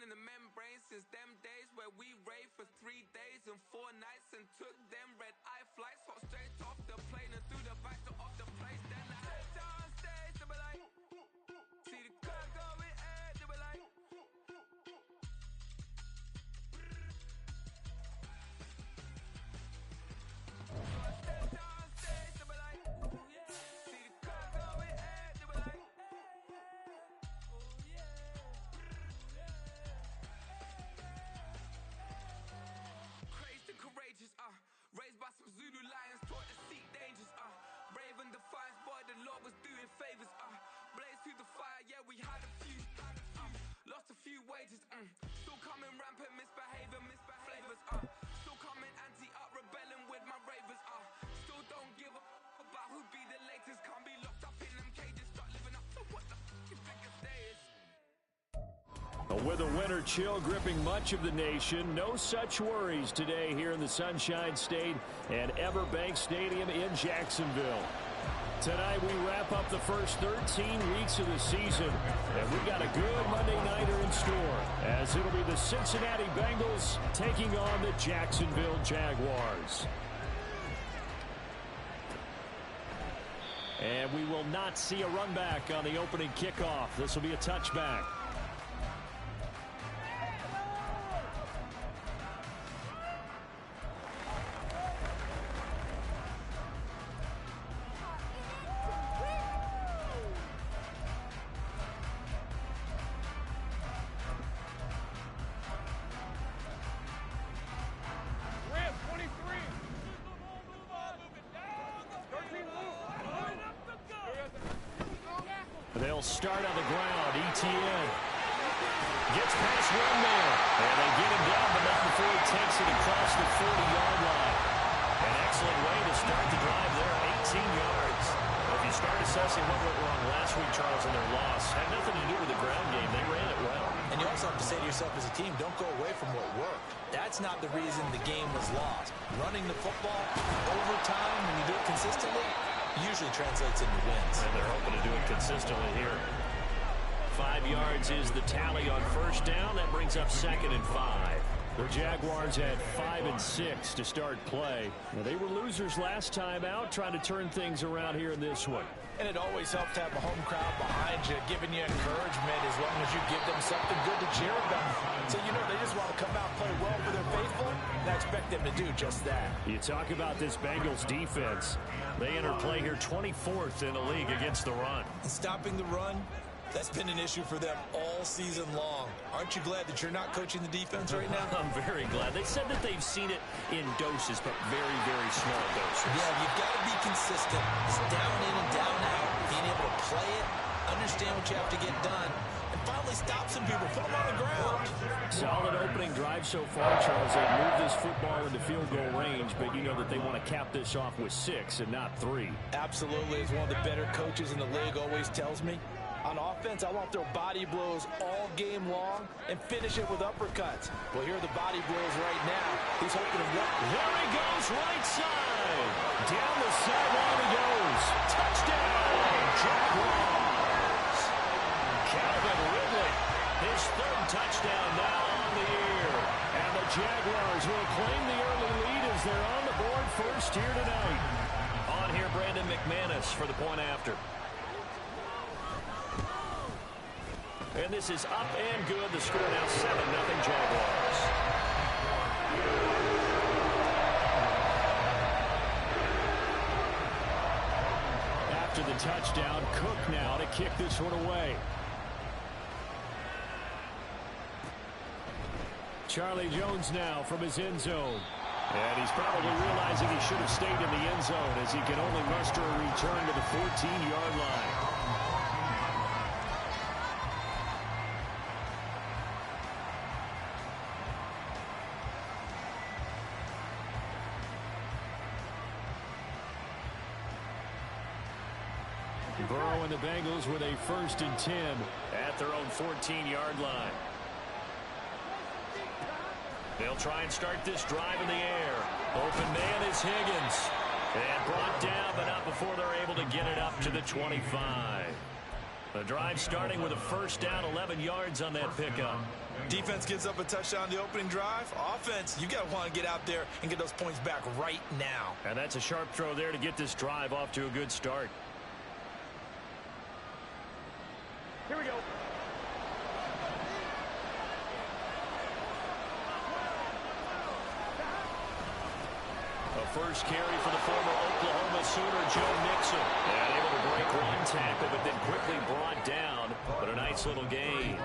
brain and the membrane since them days where we raved for 3 days and 4 nights and took them red-eye flights, hot straight off the plane and through the back door of the place. Then I head down stage, they were like, see the crowd going ahead, they were like, step down stage, they were like, see the crowd going ahead, they were like, crazed and courageous, raised by some Zulu lions, taught to seek dangers, brave and defiant, boy, the Lord was doing favors, blaze through the fire, yeah, we had a few, lost a few wages, still coming rampant, misbehavior, flavors, still coming anti-up, rebelling with my ravers, still don't give a about who be the latest, can't be locked up in them cages, start living up to what the you think a day is. With a winter chill gripping much of the nation, no such worries today here in the Sunshine State and Everbank Stadium in Jacksonville. Tonight we wrap up the first 13 weeks of the season, and we got a good Monday nighter in store, as it'll be the Cincinnati Bengals taking on the Jacksonville Jaguars. And we will not see a run back on the opening kickoff. This will be a touchback. They'll start on the ground. ETN gets past one man, and they get him down, but not before he takes it across the 40-yard line. An excellent way to start the drive there, 18 yards. If you start assessing what went wrong last week, Charles, in their loss, had nothing to do with the ground game. They ran it well. And you also have to say to yourself as a team, don't go away from what worked. That's not the reason the game was lost. Running the football over time, when you do it consistently, usually translates into wins. And they're hoping to do it consistently here. 5 yards is the tally on first down. That brings up 2nd and 5. The Jaguars had 5 and 6 to start play. Now, they were losers last time out, trying to turn things around here in this one. And it always helps to have a home crowd behind you, giving you encouragement as long as you give them something good to cheer about. So, you know, they just want to come out and play well for their faithful, and I expect them to do just that. You talk about this Bengals defense. They enter play here 24th in the league against the run. And stopping the run, that's been an issue for them all season long. Aren't you glad that you're not coaching the defense right now? I'm very glad. They said that they've seen it in doses, but very, very small doses. Yeah, you've got to be consistent. It's down in and down out. Being able to play it, understand what you have to get done, and finally stop some people, put them on the ground. Solid opening drive so far, Charles. They've moved this football into field goal range, but you know that they want to cap this off with 6 and not 3. Absolutely. As one of the better coaches in the league always tells me, on offense, I want to throw body blows all game long and finish it with uppercuts. Well, here are the body blows right now. He's hoping to work. There he goes, right side. Down the sideline he goes. Touchdown, Jaguars. Calvin Ridley, his 3rd touchdown now on the year. And the Jaguars will claim the early lead as they're on the board first here tonight. On here, Brandon McManus for the point after. And this is up and good. The score now 7-0 Jaguars. After the touchdown, Cook now to kick this one away. Charlie Jones now from his end zone. And he's probably realizing he should have stayed in the end zone as he can only muster a return to the 14-yard line. Burrow and the Bengals with a 1st and 10 at their own 14-yard line. They'll try and start this drive in the air. Open man is Higgins. And brought down, but not before they're able to get it up to the 25. A The drive starting with a first down, 11 yards on that pickup. Defense gives up a touchdown on the opening drive. Offense, you got to want to get out there and get those points back right now. And that's a sharp throw there to get this drive off to a good start. Here we go. A first carry for the former Oklahoma Sooner, Joe Mixon. And able to break one tackle, but then quickly brought down. But a nice little gain.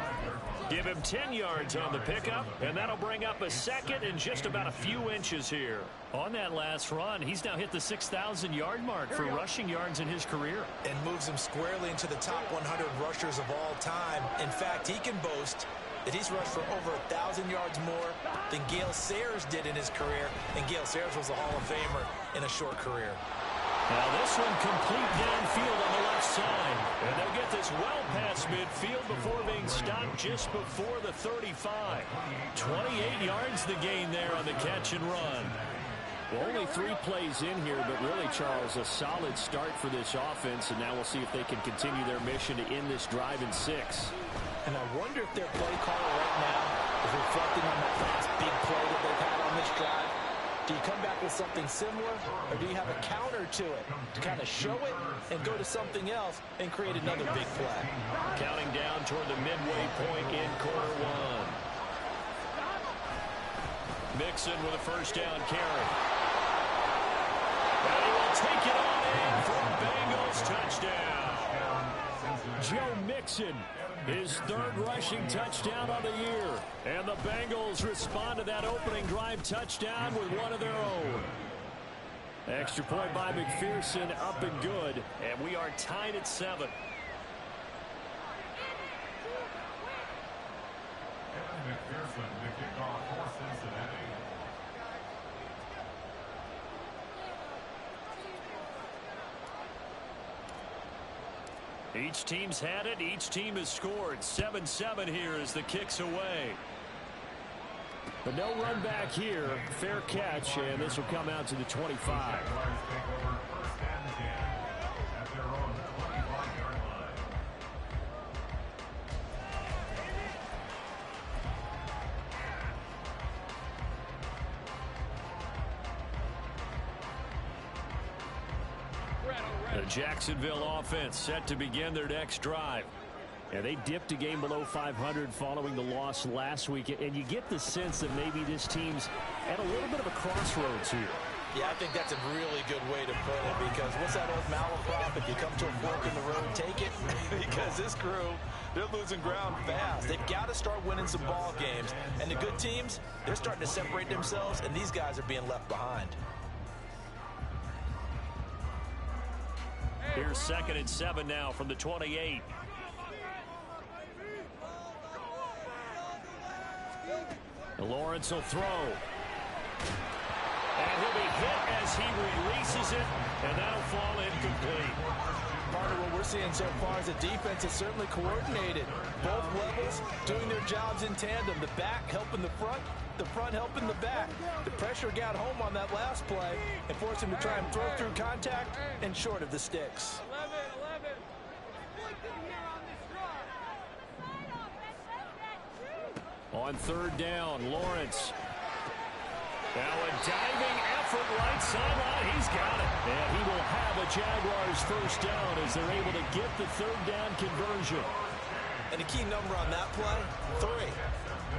Give him 10 yards on the pickup, and that'll bring up a second and just about a few inches here. On that last run, he's now hit the 6,000-yard mark for rushing yards in his career. And moves him squarely into the top 100 rushers of all time. In fact, he can boast that he's rushed for over 1,000 yards more than Gale Sayers did in his career. And Gale Sayers was a Hall of Famer in a short career. Now this one complete downfield on the left side. And they'll get this well past midfield before being stopped just before the 35. 28 yards the gain there on the catch and run. Well, only 3 plays in here, but really, Charles, a solid start for this offense. And now we'll see if they can continue their mission to end this drive in 6. And I wonder if their play caller right now is reflecting on that last big play that they've had on this drive. Do you come back with something similar, or do you have a counter to it to kind of show it and go to something else and create another big play? Counting down toward the midway point in quarter 1. Mixon with a first down carry. And he will take it on in for a Bengals touchdown. Joe Mixon, his 3rd rushing touchdown of the year. And the Bengals respond to that opening drive touchdown with one of their own. Extra point by McPherson, up and good. And we are tied at 7. McPherson, the kickoff for Cincinnati. Each team's had it. Each team has scored. 7-7 here as the kick's away. But no run back here. Fair catch, and this will come out to the 25. The Jacksonville offense set to begin their next drive. And they dipped a game below 500 following the loss last week. And you get the sense that maybe this team's at a little bit of a crossroads here. Yeah, I think that's a really good way to put it, because what's that old malaprop? If you come to a fork in the road, take it. Because this crew, they're losing ground fast. They've got to start winning some ball games. And the good teams, they're starting to separate themselves, and these guys are being left behind. Here's 2nd and 7 now from the 28. Lawrence will throw. And he'll be hit as he releases it, and that'll fall incomplete. Part of what we're seeing so far is the defense is certainly coordinated. Both levels doing their jobs in tandem. The back helping the front helping the back. The pressure got home on that last play and forced him to try and throw through contact and short of the sticks. 11. On 3rd down, Lawrence. Now a diving effort right sideline. He's got it. And he will have a Jaguars first down as they're able to get the 3rd down conversion. And the key number on that play, 3.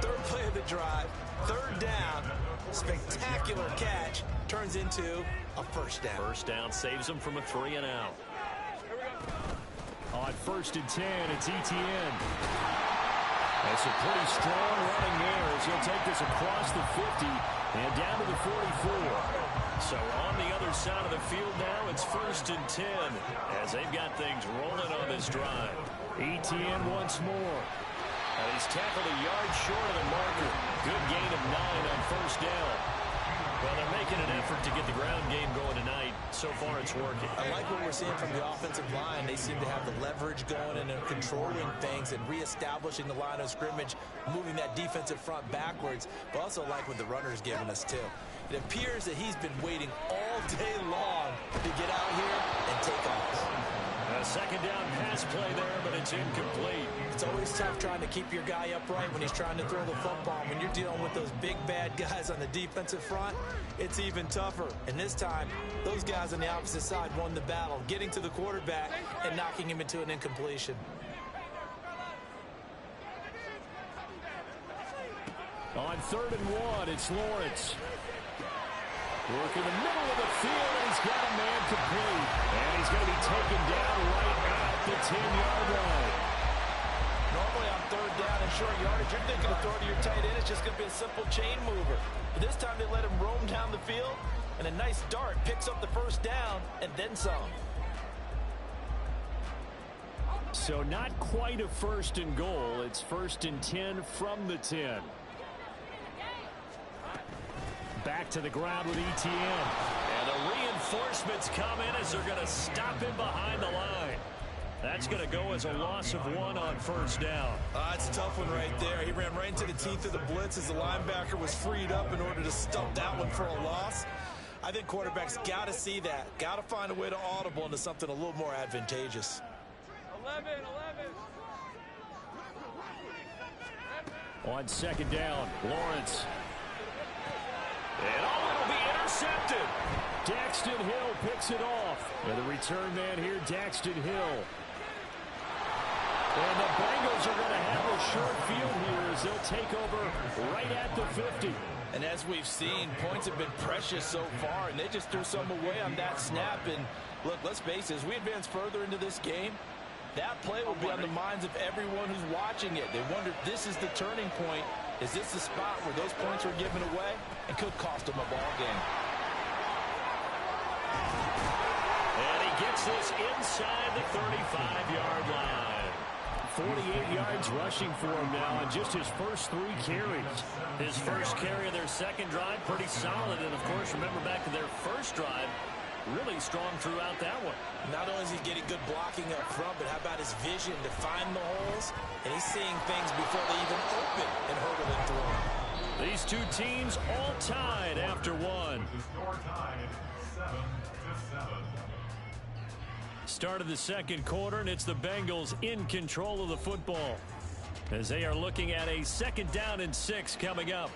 3rd play of the drive, 3rd down, spectacular catch, turns into a first down. First down saves them from a 3 and out. On 1st and 10, it's Etienne. That's a pretty strong running there as he'll take this across the 50 and down to the 44. So on the other side of the field now, it's 1st and 10 as they've got things rolling on this drive. Etienne once more. And he's tackled a yard short of the marker. Good gain of 9 on 1st down. Well, they're making an effort to get the ground game going tonight. So far, it's working. I like what we're seeing from the offensive line. They seem to have the leverage going, and they're controlling things and reestablishing the line of scrimmage, moving that defensive front backwards. But also like what the runner's giving us, too. It appears that he's been waiting all day long to get out here and take off. A second down pass play there, but it's incomplete. It's always tough trying to keep your guy upright when he's trying to throw the football. When you're dealing with those big, bad guys on the defensive front, it's even tougher. And this time, those guys on the opposite side won the battle, getting to the quarterback and knocking him into an incompletion. On 3rd and 1, it's Lawrence. Work in the middle of the field, and he's got a man complete. And he's going to be taken down right at the 10-yard line. Normally on 3rd down and short yardage, you're thinking of throwing to your tight end. It's just going to be a simple chain mover. But this time they let him roam down the field, and a nice dart picks up the first down and then some. So not quite a 1st and goal. It's 1st and 10 from the 10. Back to the ground with ETN. And the reinforcements come in as they're going to stop him behind the line. That's going to go as a loss of 1 on 1st down. It's a tough one right there. He ran right into the teeth of the blitz as the linebacker was freed up in order to stump that one for a loss. I think quarterbacks got to see that. Got to find a way to audible into something a little more advantageous. 11. On 2nd down, Lawrence. And it'll be intercepted. Daxton Hill picks it off. And the return man here, Daxton Hill. And the Bengals are going to have a short field here as they'll take over right at the 50. And as we've seen, points have been precious so far, and they just threw some away on that snap. And look, let's face it, as we advance further into this game, that play will be on the minds of everyone who's watching it. They wonder, this is the turning point. Is this the spot where those points were given away and could cost them a ball game? And he gets this inside the 35-yard line. 48 yards rushing for him now on just his first 3 carries. His first carry of their second drive, pretty solid. And, of course, remember back to their first drive, really strong throughout that one. Not only is he getting good blocking up front, but how about his vision to find the holes? And he's seeing things before they even open and hurdling through them. These two teams all tied after 1. The score tied 7-7. Start of the second quarter, and it's the Bengals in control of the football as they are looking at a 2nd down and 6 coming up.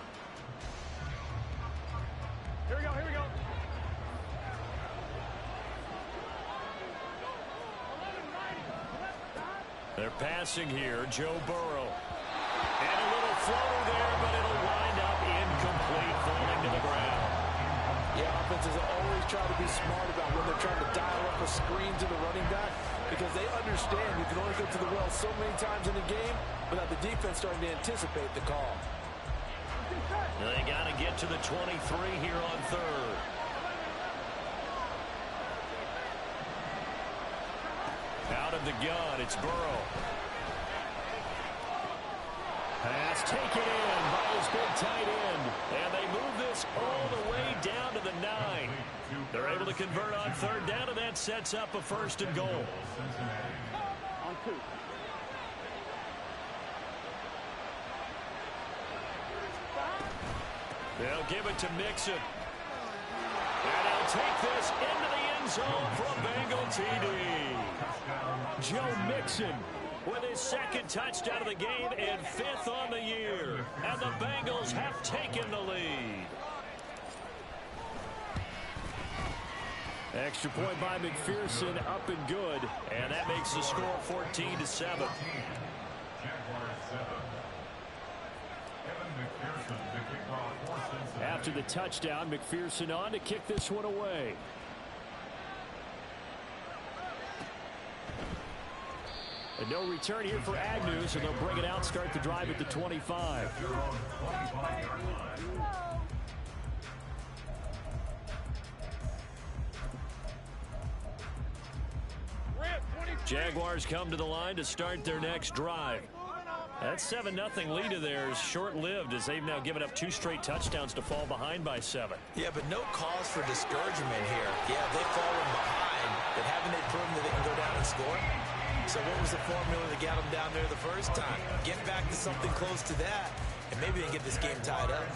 Here we go. They're passing here, Joe Burrow. And a little floater there, but it'll wind up incomplete, falling to the ground. Yeah, offenses always try to be smart about when they're trying to dial up a screen to the running back because they understand you can only go to the well so many times in the game without the defense starting to anticipate the call. They got to get to the 23 here on 3rd. Out of the gun, it's Burrow. Pass taken in by his big tight end. And they move this all the way down to the 9. They're able to convert on 3rd down, and that sets up a 1st and goal. On 2. They'll give it to Mixon. And he'll take this into the end zone for a Bengal TD. Joe Mixon with his 2nd touchdown of the game and 5th on the year. And the Bengals have taken the lead. Extra point by McPherson, up and good. And that makes the score 14-7. After the touchdown, McPherson on to kick this one away. And no return here for Agnew, so they'll bring it out, start the drive at the 25. Jaguars come to the line to start their next drive. That 7-0 lead of theirs short-lived as they've now given up 2 straight touchdowns to fall behind by 7. Yeah, but no cause for discouragement here. Yeah, they've fallen behind, but haven't they proven that they can go down and score? So what was the formula that got them down there the first time? Get back to something close to that, and maybe they can get this game tied up.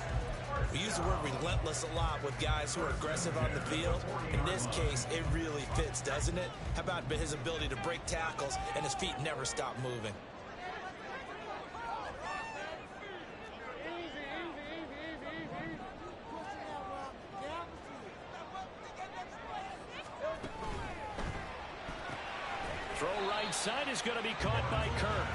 We use the word relentless a lot with guys who are aggressive on the field. In this case, it really fits, doesn't it? How about his ability to break tackles and his feet never stop moving? Throw right side is going to be caught by Kirk.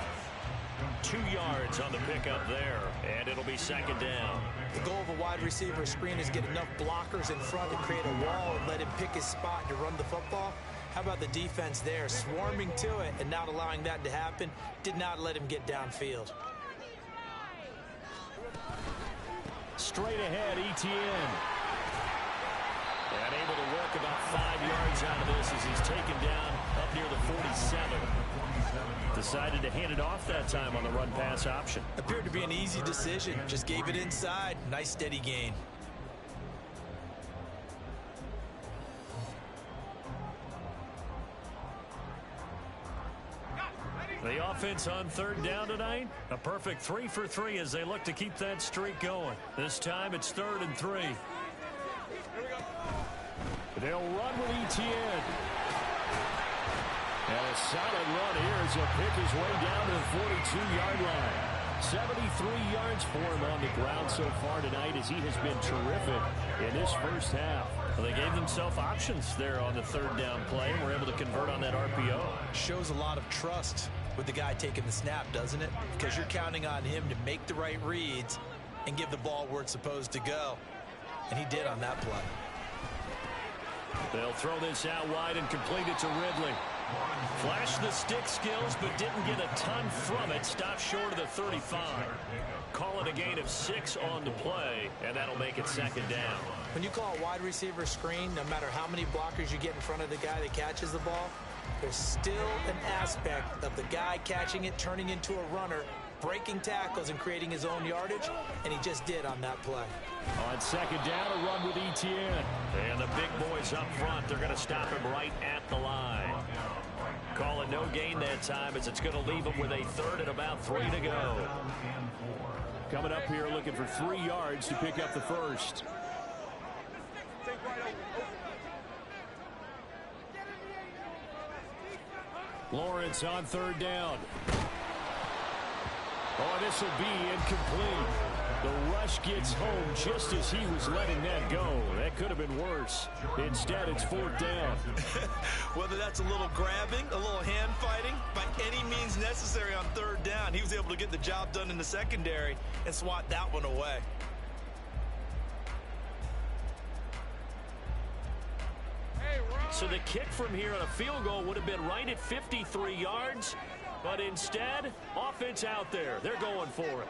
2 yards on the pickup there, and it'll be second down. The goal of a wide receiver screen is get enough blockers in front to create a wall and let him pick his spot to run the football. How about the defense there, swarming to it and not allowing that to happen? Did not let him get downfield. Straight ahead, Etienne. And able to work about 5 yards out of this as he's taken down up near the 47. Decided to hand it off that time on the run-pass option. Appeared to be an easy decision. Just gave it inside. Nice steady gain. The offense on third down tonight, a perfect 3 for 3 as they look to keep that streak going. This time it's 3rd and 3. They'll run with Etienne. And a solid run here as he'll pick his way down to the 42-yard line. 73 yards for him on the ground so far tonight as he has been terrific in this first half. Well, they gave themselves options there on the third down play and were able to convert on that RPO. Shows a lot of trust with the guy taking the snap, doesn't it? Because you're counting on him to make the right reads and give the ball where it's supposed to go. And he did on that play. They'll throw this out wide and complete it to Ridley. Flashed the stick skills, but didn't get a ton from it. Stopped short of the 35. Call it a gain of 6 on the play, and that'll make it second down. When you call a wide receiver screen, no matter how many blockers you get in front of the guy that catches the ball, there's still an aspect of the guy catching it, turning into a runner, breaking tackles and creating his own yardage, and he just did on that play. On second down, a run with Etienne. And the big boys up front, they're going to stop him right at the line. Call it no gain that time as it's going to leave him with a 3rd and about 3 to go. Coming up here looking for 3 yards to pick up the first. Lawrence on third down. Oh, this will be incomplete. The rush gets home just as he was letting that go. That could have been worse. Instead, it's 4th down. Whether that's a little grabbing, a little hand fighting, by any means necessary on third down, he was able to get the job done in the secondary and swat that one away. So the kick from here on a field goal would have been right at 53 yards. But instead, offense out there. They're going for it.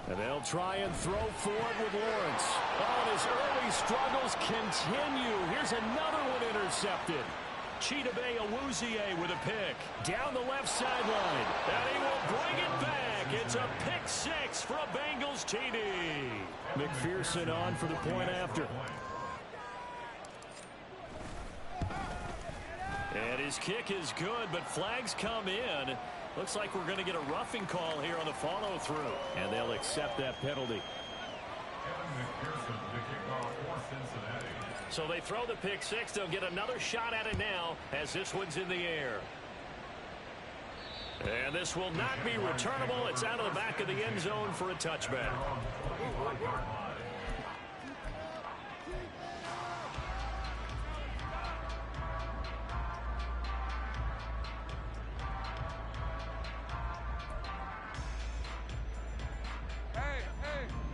And they'll try and throw forward with Lawrence. Oh, his early struggles continue. Here's another one intercepted. Chidobe Awuzie with a pick. Down the left sideline. And he will bring it back. It's a pick 6 for a Bengals TD. McPherson on for the point after. And his kick is good, but flags come in. Looks like we're going to get a roughing call here on the follow-through. And they'll accept that penalty. So they throw the pick 6. They'll get another shot at it now as this one's in the air. And this will not be returnable. It's out of the back of the end zone for a touchback.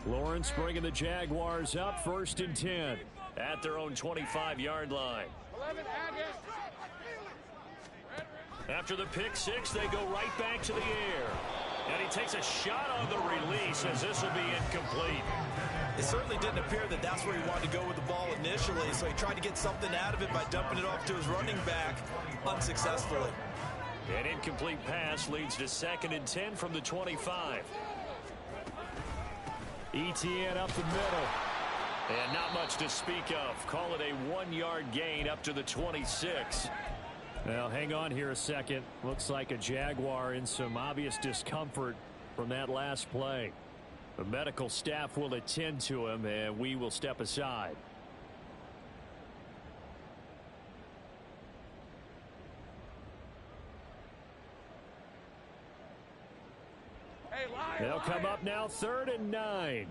Lawrence bringing the Jaguars up 1st and 10 at their own 25-yard line. After the pick 6, they go right back to the air. And he takes a shot on the release as this will be incomplete. It certainly didn't appear that that's where he wanted to go with the ball initially, so he tried to get something out of it by dumping it off to his running back unsuccessfully. An incomplete pass leads to 2nd and 10 from the 25. Etienne up the middle. And not much to speak of. Call it a 1-yard gain up to the 26. Well, hang on here a second. Looks like a Jaguar in some obvious discomfort from that last play. The medical staff will attend to him, and we will step aside. They'll come up now, 3rd and 9.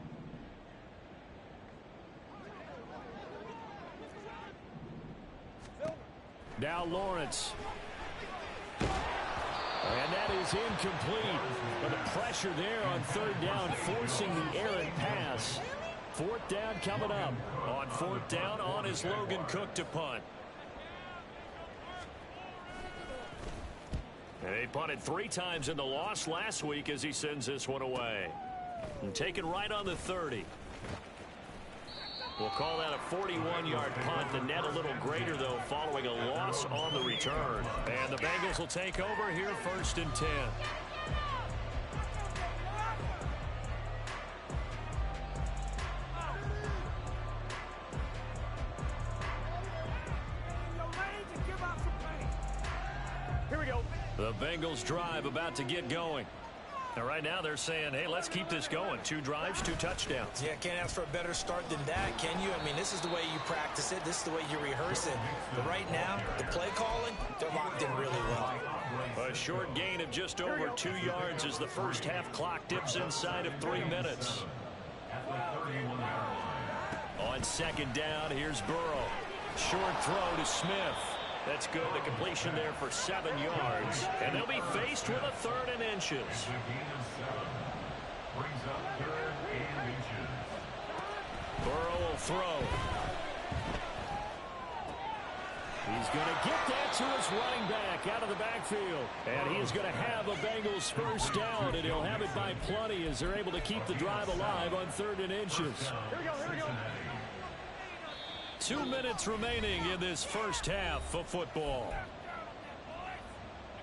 Now Lawrence. And that is incomplete. But the pressure there on 3rd down, forcing the errant pass. 4th down coming up. On 4th down, on is Logan Cook to punt. And he punted 3 times in the loss last week as he sends this one away. And taken right on the 30. We'll call that a 41-yard punt. The net a little greater, though, following a loss on the return. And the Bengals will take over here, 1st and 10. Here we go. The Bengals drive about to get going. And right now they're saying, hey, let's keep this going. 2 drives, 2 touchdowns. Yeah, can't ask for a better start than that, can you? I mean, this is the way you practice it. This is the way you rehearse it. But right now, the play calling, they're locked in really well. A short gain of just over 2 yards as the first half clock dips inside of 3 minutes. On 2nd down, here's Burrow. Short throw to Smith. That's good. The completion there for 7 yards. And they'll be faced with a 3rd and inches. Burrow will throw. He's going to get that to his running back out of the backfield. And he is going to have a Bengals 1st down, and he'll have it by plenty as they're able to keep the drive alive on 3rd and inches. Here we go, here we go. 2 minutes remaining in this first half of football.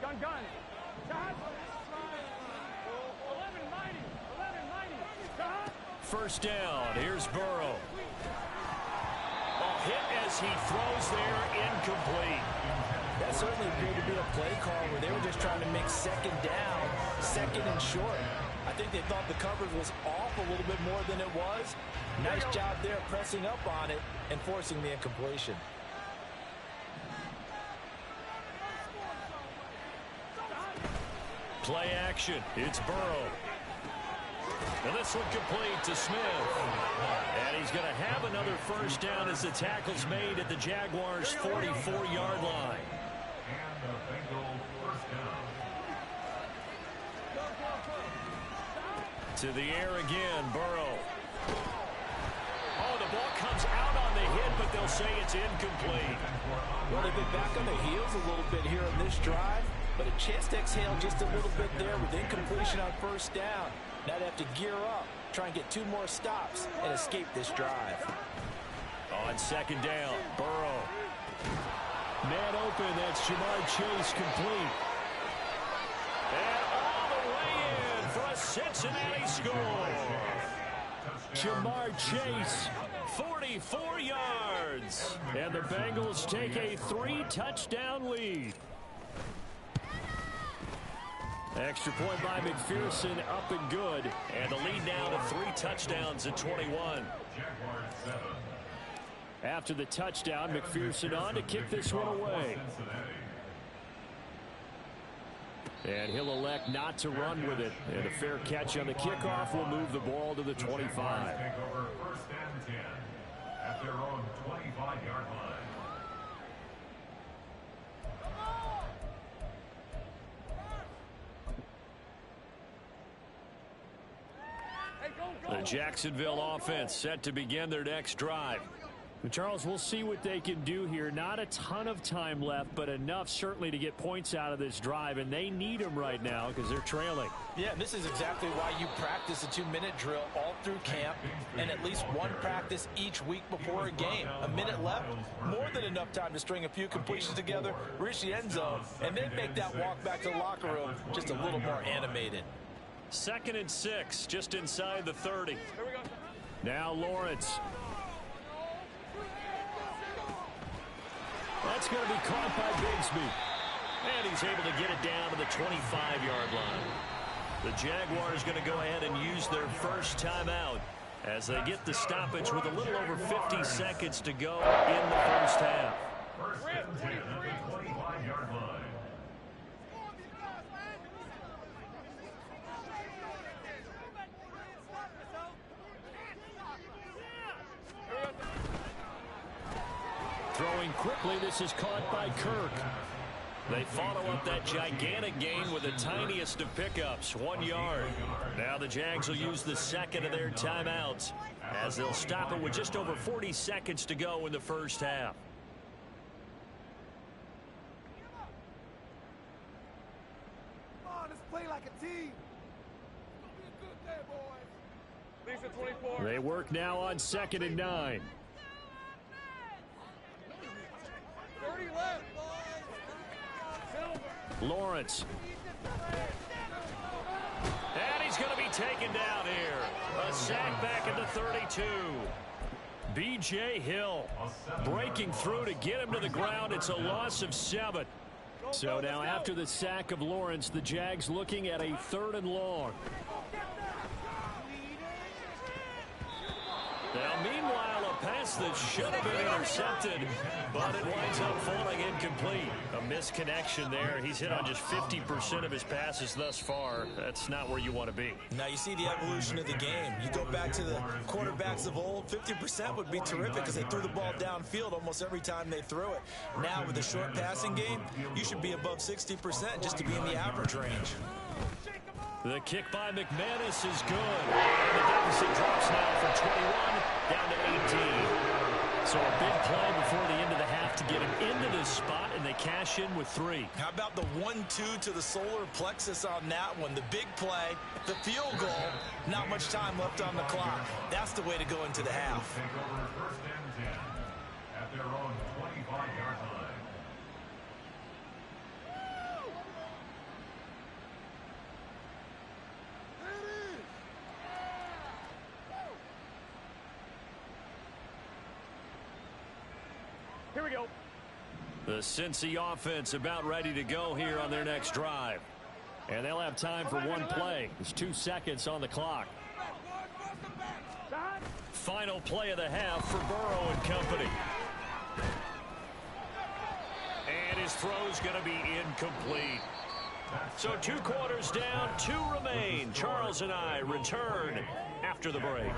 Gun. Shot. 11-90. 11-90. Shot. 1st down. Here's Burrow. A hit as he throws there, incomplete. That certainly appeared to be a play call where they were just trying to make 2nd down, 2nd and short. I think they thought the coverage was off a little bit more than it was. Nice job there pressing up on it and forcing the incompletion. Play action. It's Burrow. And this one complete to Smith. And he's going to have another 1st down as the tackle's made at the Jaguars' 44-yard line. And the Bengals 1st down. To the air again, Burrow. Oh, the ball comes out on the hit, but they'll say it's incomplete. Well, they've been back on their heels a little bit here on this drive, but a chance to exhale just a little bit there with incompletion on 1st down. Now they have to gear up, try and get 2 more stops, and escape this drive. On 2nd down, Burrow. Man open, that's Jamar Chase complete. And all the way in for a Cincinnati score. Jamar Chase, 44 yards. And the Bengals take a 3-touchdown lead. Extra point by McPherson, up and good. And the lead now to 3 touchdowns at 21. After the touchdown, McPherson on to kick this one away. And he'll elect not to run with it. And a fair catch on the kickoff will move the ball to the 25. Take over 1st and 10 at their own 25-yard line. The Jacksonville offense set to begin their next drive. Charles, we'll see what they can do here. Not a ton of time left, but enough certainly to get points out of this drive, and they need them right now because they're trailing. Yeah, this is exactly why you practice a 2-minute drill all through camp and at least 1 practice each week before a game. A minute left, more than enough time to string a few completions together, reach the end zone, and then make that walk back to the locker room just a little more animated. 2nd and 6, just inside the 30. Now Lawrence. That's going to be caught by Bigsby. And he's able to get it down to the 25-yard line. The Jaguars going to go ahead and use their first timeout as they get the stoppage with a little over 50 seconds to go in the first half. First and 10 at the 25-yard line. Throwing quickly, this is caught by Kirk. They follow up that gigantic gain with the tiniest of pickups, 1 yard. Now the Jags will use the second of their timeouts as they'll stop it with just over 40 seconds to go in the first half. Come on, let's play like a team. It's gonna be a good day, boys. Lisa 24. They work now on 2nd and 9. 30 left, boys. Lawrence. And he's going to be taken down here. A sack back at the 32. B.J. Hill breaking through to get him to the ground. It's a loss of 7. So now after the sack of Lawrence, the Jags looking at a 3rd and long. Now, meanwhile, a pass that should have been intercepted, but it winds up falling incomplete. A misconnection there. He's hit on just 50% of his passes thus far. That's not where you want to be. Now you see the evolution of the game. You go back to the quarterbacks of old, 50% would be terrific because they threw the ball downfield almost every time they threw it. Now with the short passing game, you should be above 60% just to be in the average range. The kick by McManus is good. And the deficit drops now from 21 down to 18. So a big play before the end of the half to get him into this spot, and they cash in with 3. How about the 1-2 to the solar plexus on that one? The big play, the field goal, not much time left on the clock. That's the way to go into the half. Take over first and 10 at their own 25-yard line. Here we go. The Cincy offense about ready to go here on their next drive. And they'll have time for one play. There's 2 seconds on the clock. Final play of the half for Burrow and company. And his throw's going to be incomplete. So 2 quarters down, 2 remain. Charles and I return after the break.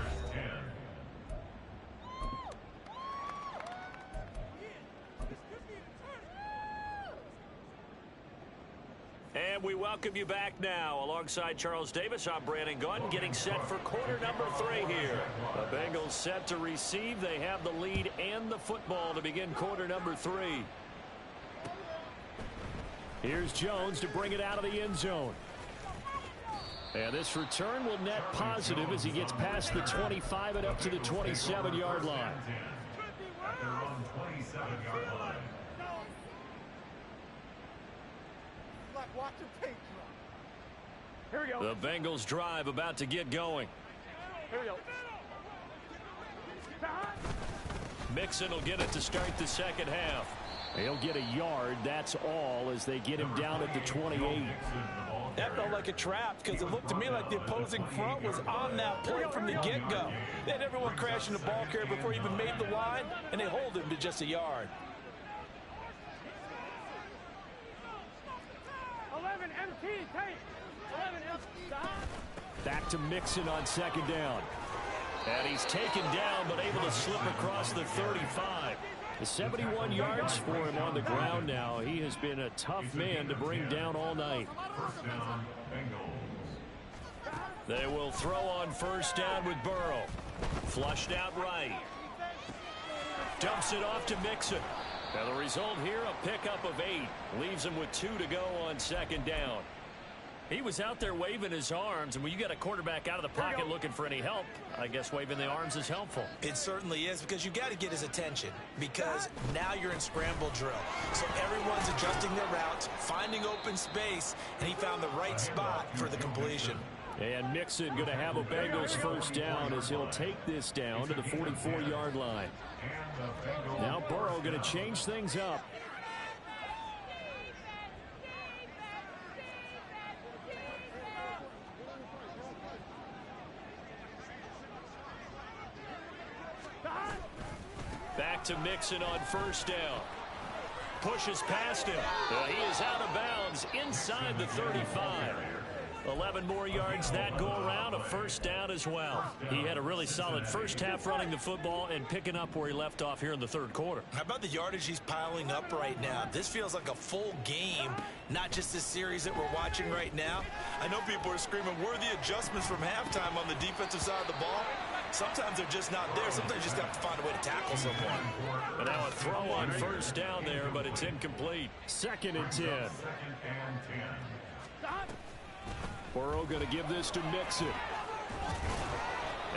And we welcome you back now. Alongside Charles Davis, I'm Brandon Gunn, getting set for quarter number 3 here. The Bengals set to receive. They have the lead and the football to begin quarter number 3. Here's Jones to bring it out of the end zone. And this return will net positive as he gets past the 25 and up to the 27-yard line. At their own 27-yard line. Like watching paint dry. Here we go. The Bengals drive about to get going. Here we go. Mixon will get it to start the second half. He'll get a yard, that's all, as they get him down at the 28. That felt like a trap because it looked to me like the opposing front was on that play from the get-go. They had everyone crashing the ball carrier before he even made the line, and they hold him to just a yard. 11 MT, tape. 11 MT. Back to Mixon on second down. And he's taken down, but able to slip across the 35. The 71 yards for him on the ground now. He has been a tough man to bring down all night. First down, Bengals. They will throw on first down with Burrow. Flushed out right. Dumps it off to Mixon. Now the result here, a pickup of 8. Leaves him with 2 to go on second down. He was out there waving his arms, and when you got a quarterback out of the pocket looking for any help, I guess waving the arms is helpful. It certainly is, because you got to get his attention, because now you're in scramble drill. So everyone's adjusting their routes, finding open space, and he found the right spot for the completion. And Mixon going to have a Bengals first down as he'll take this down to the 44-yard line. Now Burrow going to change things up. to Mixon on first down. Pushes past him. He is out of bounds inside the 35. 11 more yards that go around, a first down as well. He had a really solid first half running the football and picking up where he left off here in the third quarter. How about the yardage he's piling up right now? This feels like a full game, not just the series that we're watching right now. I know people are screaming, where are the adjustments from halftime on the defensive side of the ball? Sometimes they're just not there. Sometimes you just have to find a way to tackle someone. And now a throw on first down there, but it's incomplete. 2nd and 10. Burrow going to give this to Mixon.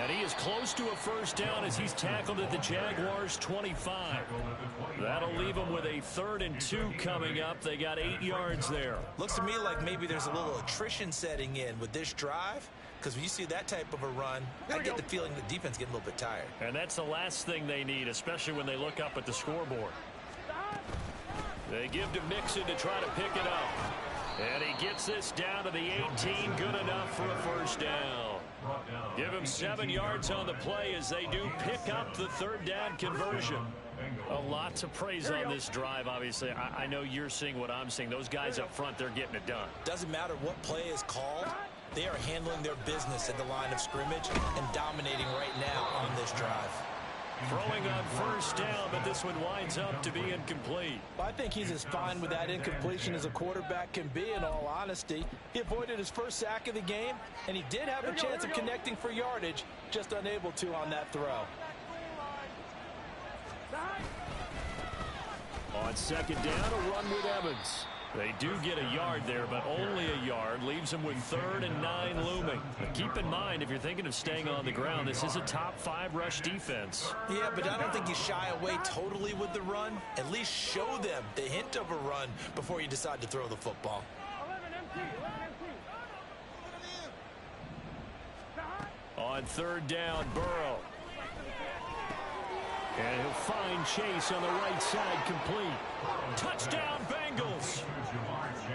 And he is close to a first down as he's tackled at the Jaguars' 25. That'll leave them with a 3rd and 2 coming up. They got 8 yards there. Looks to me like maybe there's a little attrition setting in with this drive. Because when you see that type of a run, I get the feeling the defense getting a little bit tired. And that's the last thing they need, especially when they look up at the scoreboard. They give to Mixon to try to pick it up. And he gets this down to the 18. Good enough for a first down. Give him 7 yards on the play as they do pick up the 3rd down conversion. A lot to praise on this drive, obviously. I know you're seeing what I'm seeing. Those guys up front, they're getting it done. Doesn't matter what play is called. They are handling their business at the line of scrimmage and dominating right now on this drive. Throwing on first down, but this one winds up to be incomplete. I think he's as fine with that incompletion as a quarterback can be, in all honesty. He avoided his first sack of the game, and he did have a chance of connecting for yardage, just unable to on that throw. On 2nd down, a run with Evans. They do get a yard there, but only a yard. Leaves them with 3rd and 9 looming. But keep in mind, if you're thinking of staying on the ground, this is a top 5 rush defense. Yeah, but I don't think you shy away totally with the run. At least show them the hint of a run before you decide to throw the football. On 3rd down, Burrow. And he'll find Chase on the right side, complete. Touchdown, Bengals.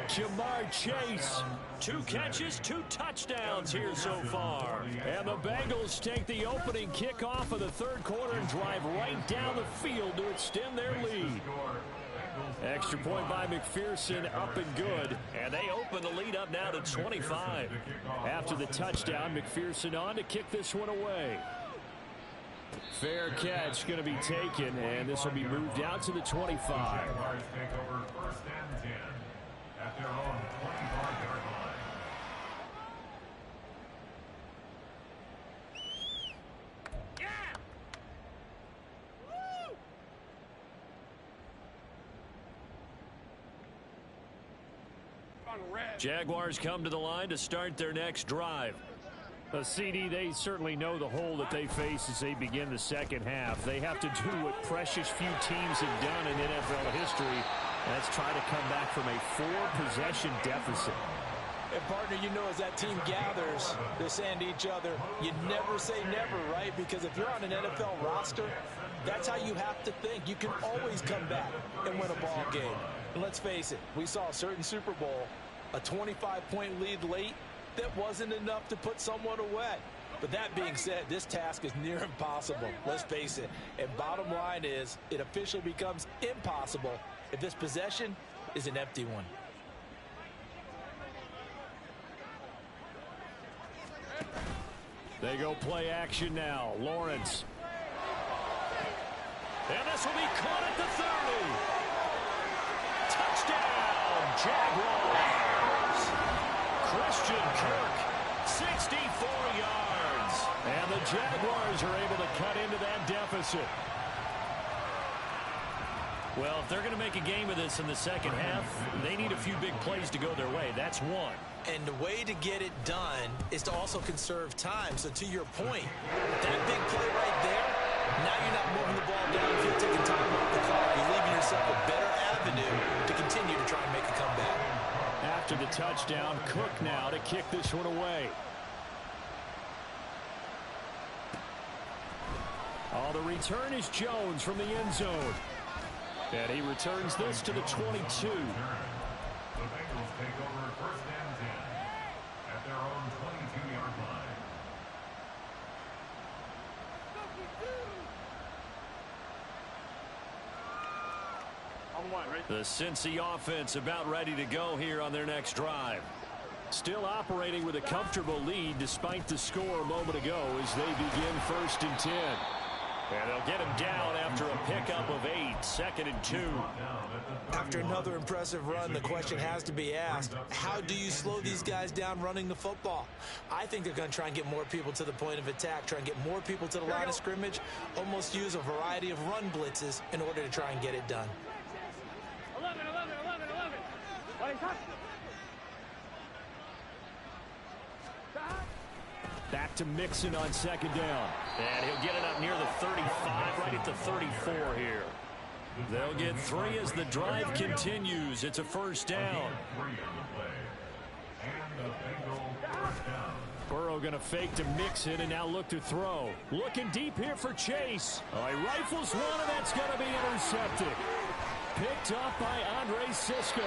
Jamar Chase, 2 catches, 2 touchdowns here so far. And the Bengals take the opening kickoff of the 3rd quarter and drive right down the field to extend their lead. Extra point by McPherson, up and good. And they open the lead up now to 25. After the touchdown, McPherson on to kick this one away. Fair catch going to be taken, and this will be moved out to the 25. At their own 25-yard line. Jaguars come to the line to start their next drive. CD, they certainly know the hole that they face as they begin the 2nd half. They have to do what precious few teams have done in NFL history. That's try to come back from a 4-possession deficit. And partner, you know, as that team gathers, they're saying to each other, you never say never, right? Because if you're on an NFL roster, that's how you have to think. You can always come back and win a ball game. And let's face it, we saw a certain Super Bowl, a 25-point lead late, that wasn't enough to put someone away. But that being said, this task is near impossible. Let's face it. And bottom line is, it officially becomes impossible if this possession is an empty one. They go play action now. Lawrence. And this will be caught at the 30. Touchdown, Jaguars. Christian Kirk, 64 yards. And the Jaguars are able to cut into that deficit. Well, if they're going to make a game of this in the 2nd half, they need a few big plays to go their way. That's one. And the way to get it done is to also conserve time. So to your point, that big play right there, now you're not moving the ball down, you're taking time off the clock. You're leaving yourself a better avenue to continue to try and make a comeback. After the touchdown, Cook now to kick this one away. Oh, the return is Jones from the end zone. And he returns this to the 22. The Bengals take over 1st and 10 at their own 22-yard line. The Cincy offense about ready to go here on their next drive. Still operating with a comfortable lead despite the score a moment ago as they begin 1st and 10. And they'll get him down after a pickup of 8, 2nd and 2. After another impressive run, the question has to be asked, how do you slow these guys down running the football? I think they're going to try and get more people to the point of attack, try and get more people to the line of scrimmage, almost use a variety of run blitzes in order to try and get it done. 11. Back to Mixon on 2nd down. And he'll get it up near the 35, right at the 34 here. They'll get 3 as the drive continues. It's a 1st down. Burrow going to fake to Mixon and now look to throw. Looking deep here for Chase. He rifles one, and that's going to be intercepted. Picked up by Andre Cisco.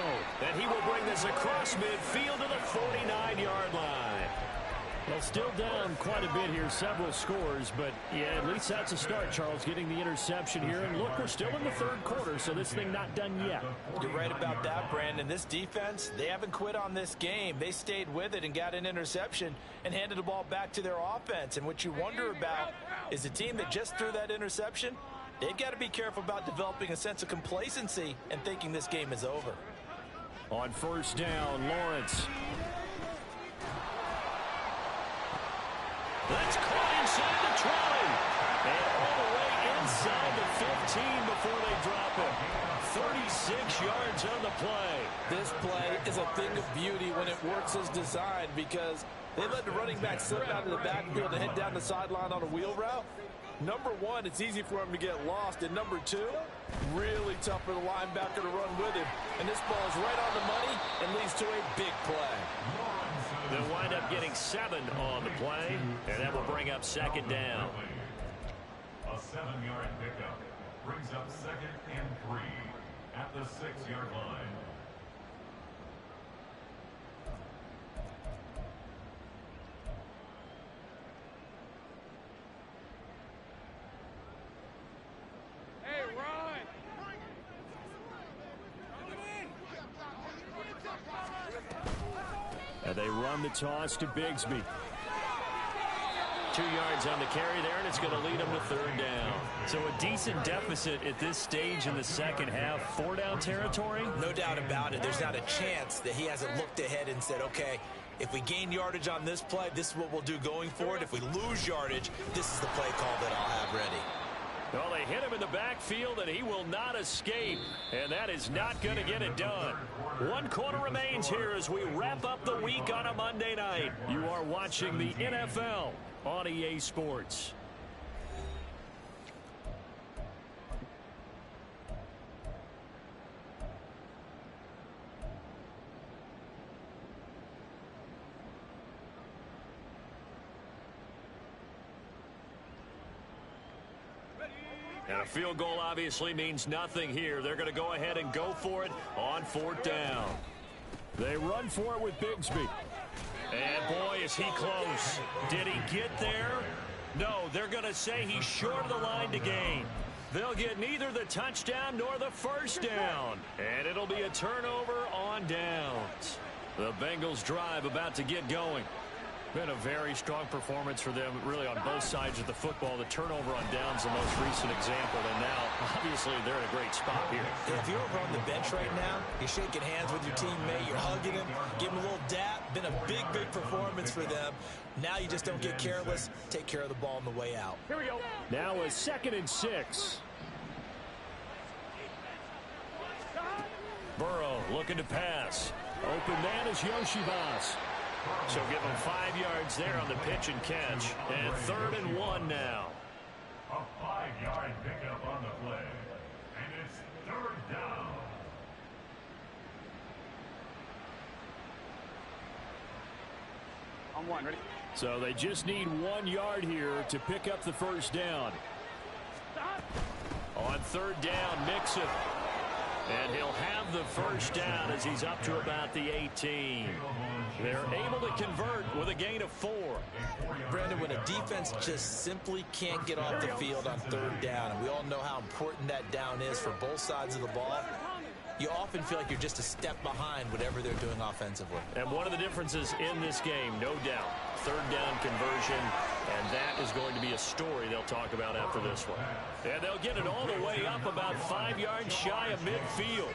And he will bring this across midfield to the 49-yard line. Well, still down quite a bit here, several scores, but yeah, at least that's a start, Charles, getting the interception here. And look, we're still in the 3rd quarter, so this thing not done yet. You're right about that, Brandon. This defense, they haven't quit on this game. They stayed with it and got an interception and handed the ball back to their offense. And what you wonder about is the team that just threw that interception, they've got to be careful about developing a sense of complacency and thinking this game is over. On 1st down, Lawrence. That's caught inside the 20. And all the way inside the 15 before they drop it. 36 yards on the play. This play is a thing of beauty when it works as designed because they let the running back slip out of the backfield and head down the sideline on a wheel route. Number 1, it's easy for him to get lost. And number 2, really tough for the linebacker to run with him. And this ball is right on the money and leads to a big play. They'll wind up getting 7 on the play, and that will bring up 2nd down. A 7-yard pickup brings up 2nd and 3 at the 6-yard line. Hey, Ron! And they run the toss to Bigsby. 2 yards on the carry there, and it's going to lead them to 3rd down. So a decent deficit at this stage in the 2nd half. 4-down territory? No doubt about it. There's not a chance that he hasn't looked ahead and said, okay, if we gain yardage on this play, this is what we'll do going forward. If we lose yardage, this is the play call that I'll have ready. Well, they hit him in the backfield, and he will not escape. And that is not going to get it done. 1 quarter remains here as we wrap up the week on a Monday night. You are watching the NFL on EA Sports. And a field goal obviously means nothing here. They're going to go ahead and go for it on 4th down. They run for it with Bigsby. And boy, is he close. Did he get there? No, they're going to say he's short of the line to gain. They'll get neither the touchdown nor the 1st down. And it'll be a turnover on downs. The Bengals drive about to get going. Been a very strong performance for them, really, on both sides of the football. The turnover on downs, the most recent example, and now, obviously, they're in a great spot here. If you're over on the bench right now, you're shaking hands with your teammate, you're hugging him, give him a little dap. Been a big, big performance for them. Now you just don't get careless. Take care of the ball on the way out. Here we go. Now a 2nd and 6. Burrow looking to pass. Open man is Yoshibas. So give him 5 yards there on the pitch and catch. And 3rd and 1 now. A 5-yard pickup on the play. And it's 3rd down. On 1, ready? So they just need 1 yard here to pick up the 1st down. On 3rd down, Mixon. And he'll have the 1st down as he's up to about the 18. They're able to convert with a gain of 4. Brandon, when a defense just simply can't get off the field on 3rd down, and we all know how important that down is for both sides of the ball, you often feel like you're just a step behind whatever they're doing offensively. And one of the differences in this game, no doubt, third down conversion, and that is going to be a story they'll talk about after this one. And they'll get it all the way up about 5 yards shy of midfield.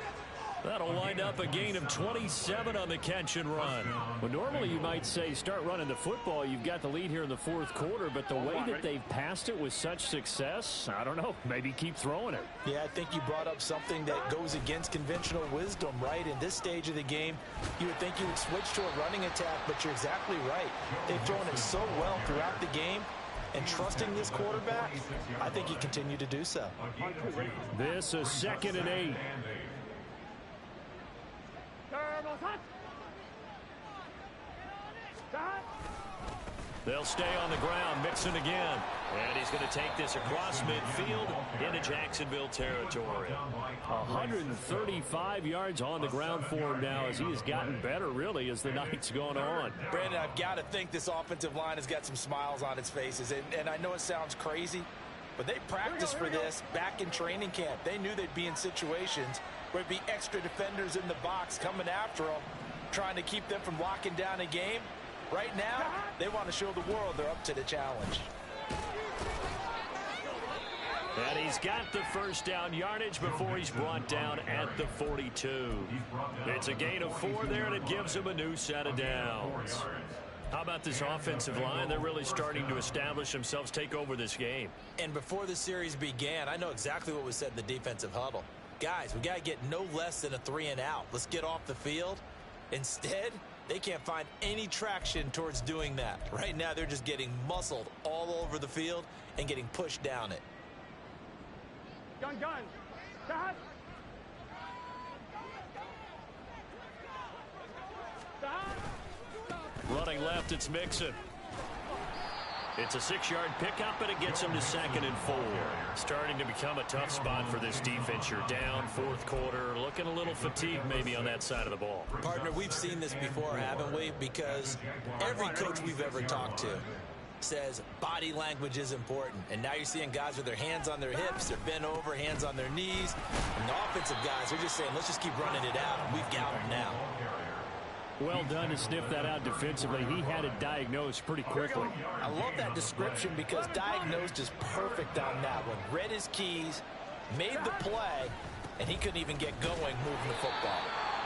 That'll wind up a gain of 27 on the catch and run. Well, normally you might say start running the football. You've got the lead here in the fourth quarter, but the way that they've passed it with such success, I don't know, maybe keep throwing it. Yeah, I think you brought up something that goes against conventional wisdom, right? In this stage of the game, you would think you would switch to a running attack, but you're exactly right. They've thrown it so well throughout the game, and trusting this quarterback, I think you continue to do so. This is 2nd and 8. They'll stay on the ground, Mixon again. And he's going to take this across midfield into Jacksonville territory. 135 yards on the ground for him now as he has gotten better, really, as the night's gone on. Brandon, I've got to think this offensive line has got some smiles on its faces. And I know it sounds crazy, but they practiced for this back in training camp. They knew they'd be in situations where it'd be extra defenders in the box coming after them, trying to keep them from locking down a game. Right now, they want to show the world they're up to the challenge. And he's got the first down yardage before he's brought down at the 42. It's a gain of 4 there, and it gives him a new set of downs. How about this offensive line? They're really starting to establish themselves, take over this game. And before the series began, I know exactly what was said in the defensive huddle. Guys, we got to get no less than a 3 and out. Let's get off the field. Instead, they can't find any traction towards doing that. Right now, they're just getting muscled all over the field and getting pushed down it. Gun. Stop. Running left, it's Mixon. It's a 6-yard pickup, and it gets him to 2nd and 4. Starting to become a tough spot for this defense. You're down, fourth quarter, looking a little fatigued maybe on that side of the ball. Partner, we've seen this before, haven't we? Because every coach we've ever talked to says body language is important. And now you're seeing guys with their hands on their hips, they're bent over, hands on their knees. And the offensive guys are just saying, let's just keep running it out, and we've got them now. Well done to sniff that out defensively. He had it diagnosed pretty quickly. I love that description because diagnosed is perfect on that one. Read his keys, made the play, and he couldn't even get going moving the football.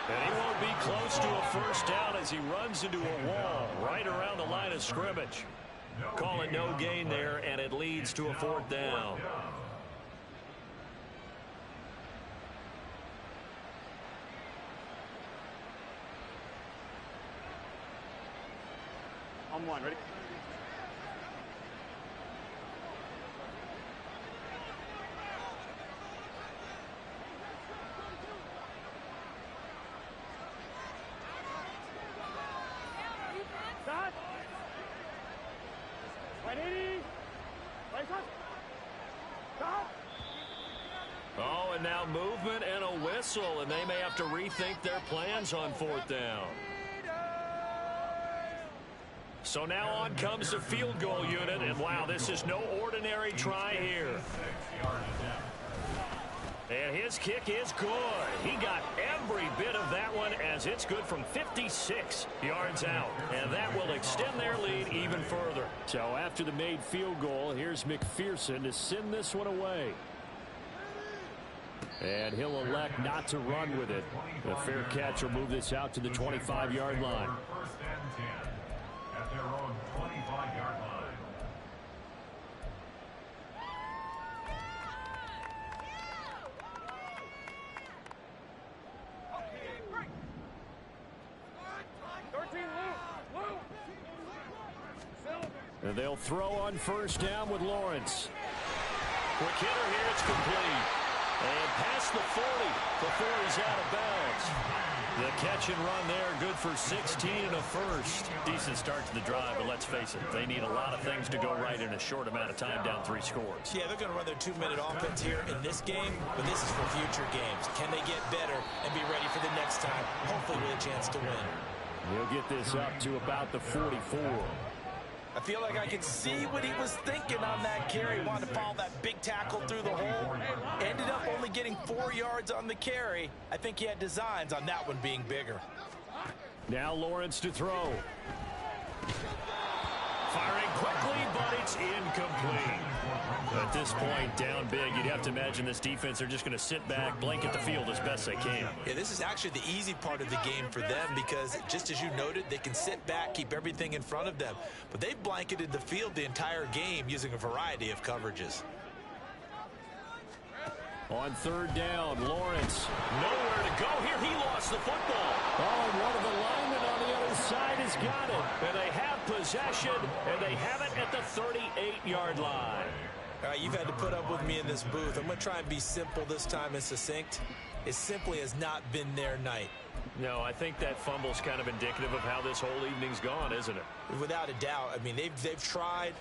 And he won't be close to a first down as he runs into a wall right around the line of scrimmage. Call it no gain there, and it leads to a 4th down. On 1, ready? Start. 180. Stop. Oh, and now movement and a whistle, and they may have to rethink their plans on 4th down. So now on comes the field goal unit, and wow, this is no ordinary try here. And his kick is good. He got every bit of that one as it's good from 56 yards out. And that will extend their lead even further. So after the made field goal, here's McPherson to send this one away. And he'll elect not to run with it. The fair catch will move this out to the 25-yard line. At their own 25-yard line. And they'll throw on first down with Lawrence. Quick hitter here, it's complete. And past the 40 before he's out of bounds. The catch and run there, good for 16 and a first. Decent start to the drive, but let's face it, they need a lot of things to go right in a short amount of time, down 3 scores. Yeah, they're going to run their 2-minute offense here in this game, but this is for future games. Can they get better and be ready for the next time, hopefully with a chance to win? He'll get this up to about the 44. I feel like I can see what he was thinking on that carry. Wanted to follow that big tackle through the hole. Ended up only getting 4 yards on the carry. I think he had designs on that one being bigger. Now Lawrence to throw. Firing quickly, but it's incomplete. At this point, down big, you'd have to imagine this defense, they're just going to sit back, blanket the field as best they can. Yeah, this is actually the easy part of the game for them because, just as you noted, they can sit back, keep everything in front of them. But they've blanketed the field the entire game using a variety of coverages. On third down, Lawrence. Nowhere to go here. He lost the football. Oh, and one of the linemen on the other side has got it. And they have possession, and they have it at the 38-yard line. All right, you've had to put up with me in this booth. I'm going to try and be simple this time and succinct. It simply has not been their night. No, I think that fumble's kind of indicative of how this whole evening's gone, isn't it? Without a doubt. I mean, they've tried,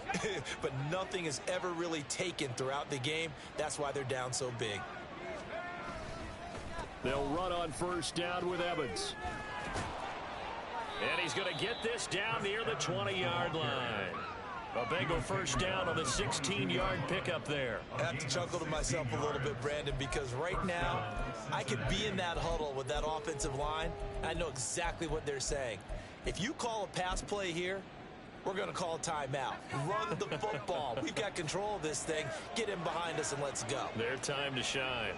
but nothing has ever really taken throughout the game. That's why they're down so big. They'll run on first down with Evans. And he's going to get this down near the 20-yard line. A Bengal first down on the 16-yard pickup there. I have to chuckle to myself a little bit, Brandon, because right now I could be in that huddle with that offensive line. I know exactly what they're saying. If you call a pass play here, we're going to call a timeout. Run the football. We've got control of this thing. Get in behind us and let's go. Their time to shine.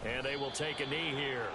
And they will take a knee here.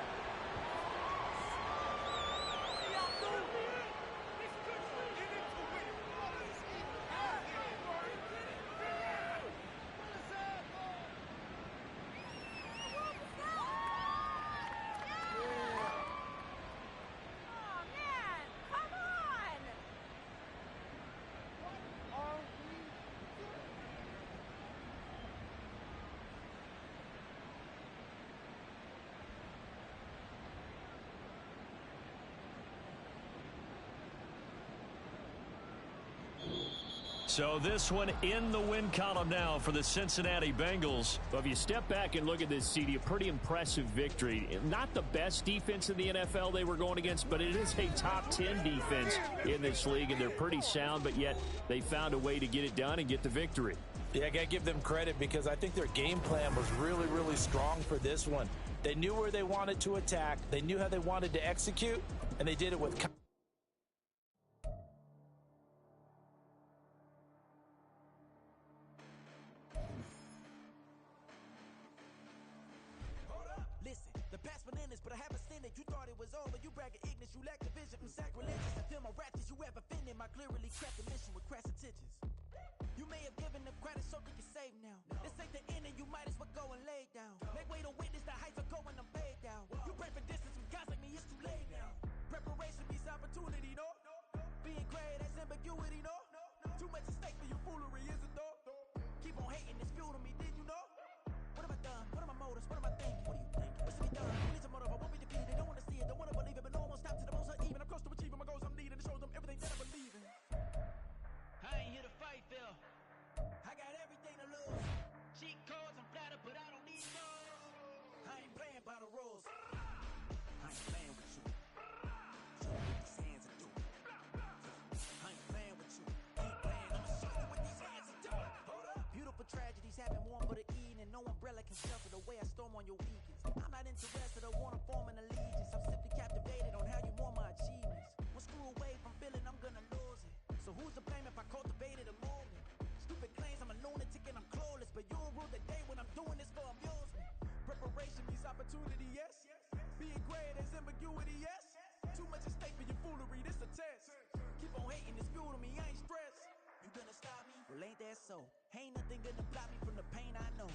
So this one in the win column now for the Cincinnati Bengals. Well, if you step back and look at this, CD, a pretty impressive victory. Not the best defense in the NFL they were going against, but it is a top 10 defense in this league, and they're pretty sound, but yet they found a way to get it done and get the victory. Yeah, I got to give them credit because I think their game plan was really, really strong for this one. They knew where they wanted to attack. They knew how they wanted to execute, and they did it with but I haven't seen it. You thought it was over. You bragging ignorance. You lack the vision. I'm sacrilegious. I feel my raptors. You ever offended my clearly cracked the mission with crass intentions. You may have given them credit so they can save now. This ain't the end and you might as well go and lay down. Make way to witness the heights are going, I'm paid down. You pray for distance from guys like me, it's too late now. Preparation means opportunity, no? Being great has ambiguity, no? Too much at stake for your foolery, is it though? Keep on hating, it's fuel to me, did you know? What have I done? What are my motives? What am I thinking? What do you think? What's to be done? Religion motive, I won't be defeated. They don't want to see it, don't want to believe it, but no one stop to the most uneven. I'm close to achieving my goals, I'm needing to show them everything that I believe in. I ain't here to fight, Phil. I got everything to lose. Cheat codes, I'm flattered, but I don't need those. I ain't playing by the rules. I ain't playing with you. Show me what these hands are doing. I ain't playing with you. Ain't playing, I'ma show you what these hands are doing. Hold up. Beautiful tragedies happen, warm but a Eden, and no umbrella can shelter the way I storm on your weekends. I'm not interested, I wanna form an allegiance. I'm simply captivated on how you want my achievements. One screw away from feeling I'm gonna lose it. So who's to blame if I cultivated a movement? Stupid claims I'm a lunatic and I'm clueless, but you'll rule the day when I'm doing this for amusement. Preparation means opportunity, yes. Being great is ambiguity, yes. Too much at stake for your foolery, this a test. Keep on hating, it's fuel to me, I ain't stressed. You gonna stop me? Well, ain't that so? Ain't nothing gonna block me from the pain I know.